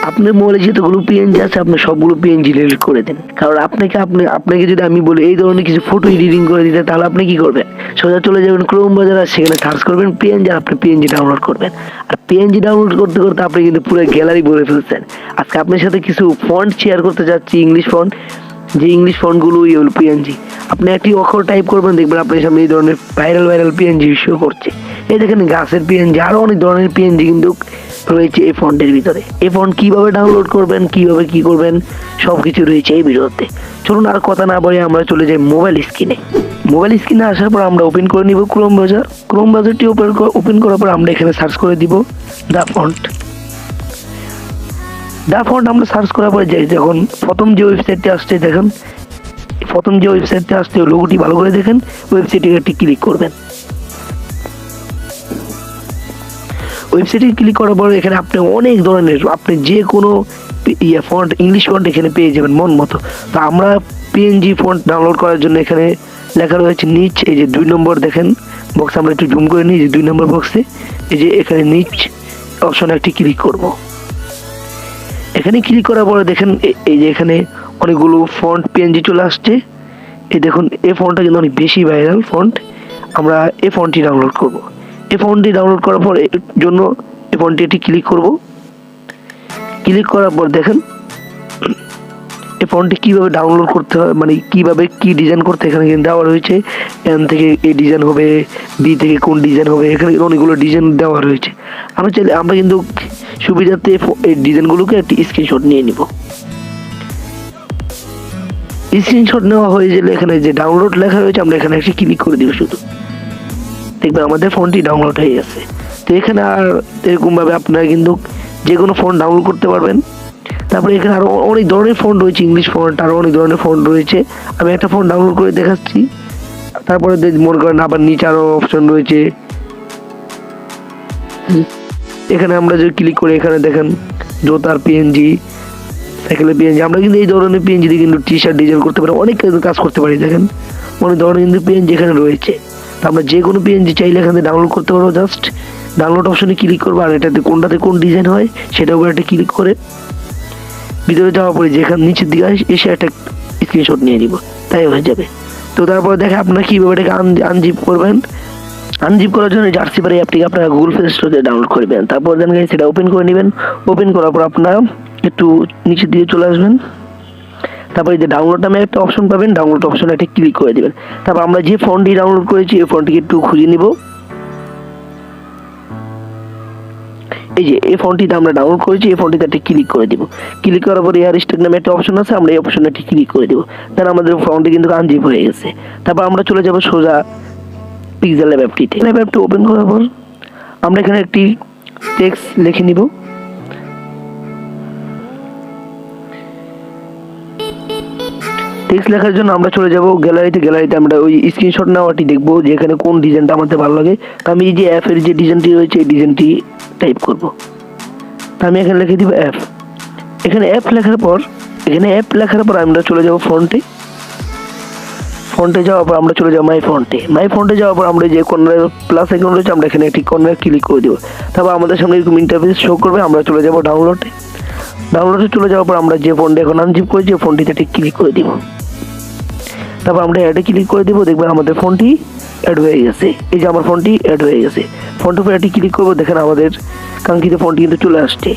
আপনার মোবাইলে যতগুলো পিএনজি আছে আপনি সবগুলো পিএনজি ডিলিট করে দেন। কারণ আপনাকে যদি আমি বলি এই ধরনের কিছু ফটো এডিটিং করে দিতে, তাহলে আপনি কি করবেন? সোজা চলে যাবেন ক্রোম বাজার, আর সেখানে সার্চ করবেন পিএনজি, আর আপনি পিএনজি ডাউনলোড করবেন। আর পিএনজি ডাউনলোড করতে করতে আপনি কিন্তু পুরো গ্যালারি ভরে ফেলছেন। আজকে আপনার সাথে কিছু ফন্ট শেয়ার করতে যাচ্ছি, ইংলিশ ফন্ট। যে ইংলিশ ফন্টগুলো হলো পিএনজি। আপনি একটি অক্ষর টাইপ করবেন, দেখবেন আপনার সামনে এই ধরনের ভাইরাল পিএনজি শো করছে। এই দেখেন গাছের পিএনজি, আরো অনেক ধরনের পিএনজি কিন্তু রয়েছে এই ফন্টের ভিতরে। এই ফন্ট কিভাবে ডাউনলোড করবেন, কিভাবে কি করবেন, সবকিছু রয়েছে এই ভিডিওতে। চলুন আর কথা না বলে আমরা চলে যাই মোবাইল স্ক্রিনে। মোবাইল স্ক্রিনে আসার পর আমরা ওপেন করে নিব ক্রোম ব্রাউজার। ক্রোম ব্রাউজারটি ওপেন করার পর আমরা এখানে সার্চ করে দিব দা ফন্ট। দা ফন্ট আমরা সার্চ করার পরে যখন প্রথম যে ওয়েবসাইটটি আসছে, দেখেন প্রথম যে ওয়েবসাইটটি আসছে লোগোটি ভালো করে দেখেন, ওয়েবসাইটে একটি ক্লিক করবেন। ওয়েবসাইটে ক্লিক করার পর এখানে আপনি অনেক ধরনের, আপনি যে কোনো ফন্ট, ইংলিশ ফন্ট এখানে পেয়ে যাবেন মন মতো। তো আমরা পিএনজি ফন্ট ডাউনলোড করার জন্য এখানে লেখা রয়েছে নিচ, এই যে 2 নম্বর দেখেন বক্স, আমরা একটু জুম করে নিই, যে 2 নম্বর বক্সে এই যে এখানে নিচ অপশনে একটি ক্লিক করব। এখানে ক্লিক করার পরে দেখেন এই যে এখানে অনেকগুলো ফন্ট পিএনজি চলে আসছে। এই দেখুন এই ফন্টটা কিন্তু অনেক বেশি ভাইরাল ফন্ট। আমরা এই ফন্টটি ডাউনলোড করব। এই ফন্টটি ডাউনলোড করার পর এর জন্য এই ফন্টটি একটি ক্লিক করব। ক্লিক করার পর দেখেন এই ফন্টটি কীভাবে ডাউনলোড করতে হয়, মানে কীভাবে কী ডিজাইন করতে এখানে কিন্তু দেওয়া রয়েছে। এন থেকে এই ডিজাইন হবে, বি থেকে কোন ডিজাইন হবে, এখানে অনেকগুলো ডিজাইন দেওয়া রয়েছে। আমরা কিন্তু সুবিধাতে এই ডিজাইনগুলোকে একটি স্ক্রিনশট নিয়ে নিব। স্ক্রিনশট নেওয়া হয়ে গেলে এখানে যে ডাউনলোড লেখা রয়েছে আমরা এখানে একটি ক্লিক করে দিব শুধু, দেখবেন আমাদের ফোনটি ডাউনলোড হয়ে গেছে। তো এখানে আর এরকমভাবে আপনারা কিন্তু যে কোনো ফোন ডাউনলোড করতে পারবেন। তারপরে এখানে আরও অনেক ধরনের ফোন রয়েছে, ইংলিশ ফন্ট, আরও অনেক ধরনের ফোন রয়েছে। আমি একটা ফোন ডাউনলোড করে দেখাচ্ছি। তারপরে মনে করেন আবার নিচে আরও অপশন রয়েছে। এখানে আমরা যদি ক্লিক করি এখানে দেখেন জোতার পিএনজি, সাইকেলের পিএনজি। আমরা কিন্তু এই ধরনের পিএনজি দিয়ে কিন্তু টি শার্ট ডিজাইন করতে পারি, অনেক কাজ করতে পারি। দেখেন অনেক ধরনের কিন্তু পিএনজি এখানে রয়েছে। তো আমরা যে কোনো পিএনজি চাইলে এখানে ডাউনলোড করতে পারবো। জাস্ট ডাউনলোড অপশনে ক্লিক করবো, আর এটাতে কোনটাতে কোন ডিজাইন হয় সেটার উপর একটা ক্লিক করে ভিতরে যাওয়ার পরে যেখানে নিচের দিকে এসে একটা স্ক্রিনশট নিয়ে নিব, তাই হয়ে যাবে। তো তারপরে দেখে আপনারা কীভাবে এটাকে আনজিপ করবেন। আনজিপ করার জন্য জার্সিপারি অ্যাপটিকে আপনারা গুগল প্লে স্টোর থেকে ডাউনলোড করবেন। তারপর দেন সেটা ওপেন করে নেবেন। ওপেন করার পর আপনারা একটু নিচের দিকে চলে আসবেন। তারপরে যে ডাউনলোড নামে একটা অপশন পাবেন, ডাউনলোড অপশনে একটা ক্লিক করে দেবেন। তারপর আমরা যে ফন্টটি ডাউনলোড করেছি এই ফন্টটিকে একটু খুঁজে নিব। এই যে এই ফন্টটিতে আমরা ডাউনলোড করেছি, এই ফন্টটিতে একটা ক্লিক করে দিব। ক্লিক করার পরে এয়ার স্টেট নামে একটা অপশন আছে, আমরা এই অপশনে একটা ক্লিক করে দিব। তাহলে আমাদের ফন্টটি কিন্তু আনজিপ হয়ে গেছে। তারপর আমরা চলে যাব সোজা পিক্সেল ল্যাব অ্যাপটিতে। ল্যাব অ্যাপটি ওপেন করার পর আমরা এখানে একটি টেক্সট লিখে নিব। টেক্সট লেখার জন্য আমরা চলে যাব গ্যালারিতে। গ্যালারিতে আমরা ওই স্ক্রিনশট নেওয়াটি দেখবো যে এখানে কোন ডিজাইনটা আমাদের ভালো লাগে। তো আমি এই যে অ্যাপের যে ডিজাইনটি রয়েছে এই ডিজাইনটি টাইপ করব। তো আমি এখানে লিখে দিব অ্যাপ। এখানে অ্যাপ লেখার পর আমরা চলে যাব ফন্টে। ফন্টে যাওয়ার পর আমরা চলে যাব মাই ফন্টে যাওয়ার পর আমরা যে কর্নার প্লাস আইকন রয়েছে আমরা এখানে একটি কর্নার ক্লিক করে দেবো। তারপর আমাদের সামনে এরকম ইন্টারফেস শো করবে। আমরা চলে যাব ডাউনলোডে চলে যাওয়ার পর আমরা যে ফন্টে এখন আনজিপ করেছি এই ফন্টটিতে একটি ক্লিক করে দিব। তারপর আমরা অ্যাডে ক্লিক করে দেবো, দেখবেন আমাদের ফোনটি অ্যাড হয়ে গেছে। এই যে আমার ফোনটি অ্যাড হয়ে গেছে। ফোনটির উপর একটি ক্লিক করবো, দেখেন আমাদের কাঙ্ক্ষিত ফোনটি কিন্তু চলে আসছে।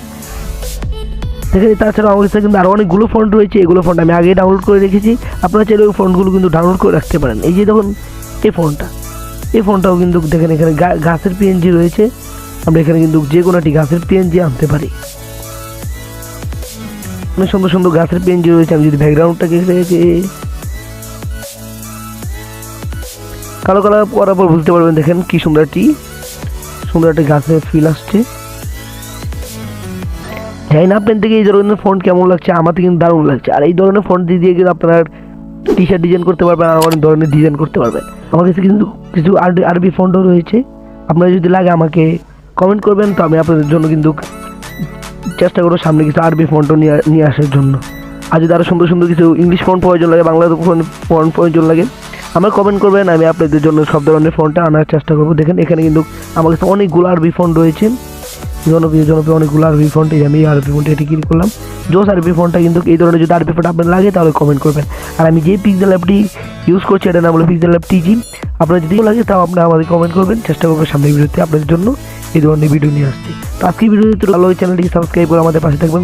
দেখেন তাছাড়া আমার কাছে কিন্তু আরও অনেকগুলো ফন্ট রয়েছে, এগুলো ফন্ট আমি আগেই ডাউনলোড করে রেখেছি। আপনারা চাইলে ওই ফন্টগুলো কিন্তু ডাউনলোড করে রাখতে পারেন। এই যে দেখুন এই ফোনটাও কিন্তু দেখেন এখানে গাছের পিএনজি রয়েছে। আমরা এখানে কিন্তু যে কোনো একটি গাছের পিএনজি আনতে পারি। অনেক সুন্দর সুন্দর গাছের পিএনজি রয়েছে। আমি যদি ব্যাকগ্রাউন্ডটাকে কালো কালার করার পর বুঝতে পারবেন দেখেন কি সুন্দর একটা গাছের ফিল আসছে। জানি না আপনার থেকে এই ধরনের ফন্ট কেমন লাগছে, আমাদের কিন্তু দারুণ লাগছে। আর এই ধরনের ফন্ট দিয়ে কিন্তু আপনারা টি শার্ট ডিজাইন করতে পারবেন, আর অনেক ধরনের ডিজাইন করতে পারবেন। আমার কাছে কিন্তু কিছু আরবি ফন্টও রয়েছে। আপনারা যদি লাগে আমাকে কমেন্ট করবেন, তো আমি আপনাদের জন্য কিন্তু চেষ্টা করবো সামনে কিছু আরবি ফন্টও নিয়ে আসার জন্য। আর যদি আরও সুন্দর সুন্দর কিছু ইংলিশ ফন্ট প্রয়োজন লাগে, বাংলা ফন্ট প্রয়োজন লাগে, আমার কমেন্ট করবেন, আমি আপনাদের জন্য সব ধরনের ফন্টটা আনার চেষ্টা করবো। দেখেন এখানে কিন্তু আমার কাছে অনেকগুলো আরবি ফন্ট রয়েছে। জনপ্রিয় অনেকগুলো আরবি ফন্ট, এই আমি আরবি ফন্টে এটি ক্লিক করলাম। জোস আরবি ফন্টটা কিন্তু এই ধরনের যদি আরবি ফন্ট আপনার লাগে তাহলে কমেন্ট করবেন। আর আমি যে পিক্সেল অ্যাপটি ইউজ করছি এটার নাম হলো পিক্সেল অ্যাপ টিজি। আপনার যদি লাগে তাও আপনারা আমাদের কমেন্ট করবেন, চেষ্টা করবেন সামনের ভিডিওতে আপনাদের জন্য এই ধরনের ভিডিও নিয়ে আসতে। তো আজকের ভিডিওতে ভালো চ্যানেলটি সাবস্ক্রাইব করে আমাদের পাশে থাকবেন।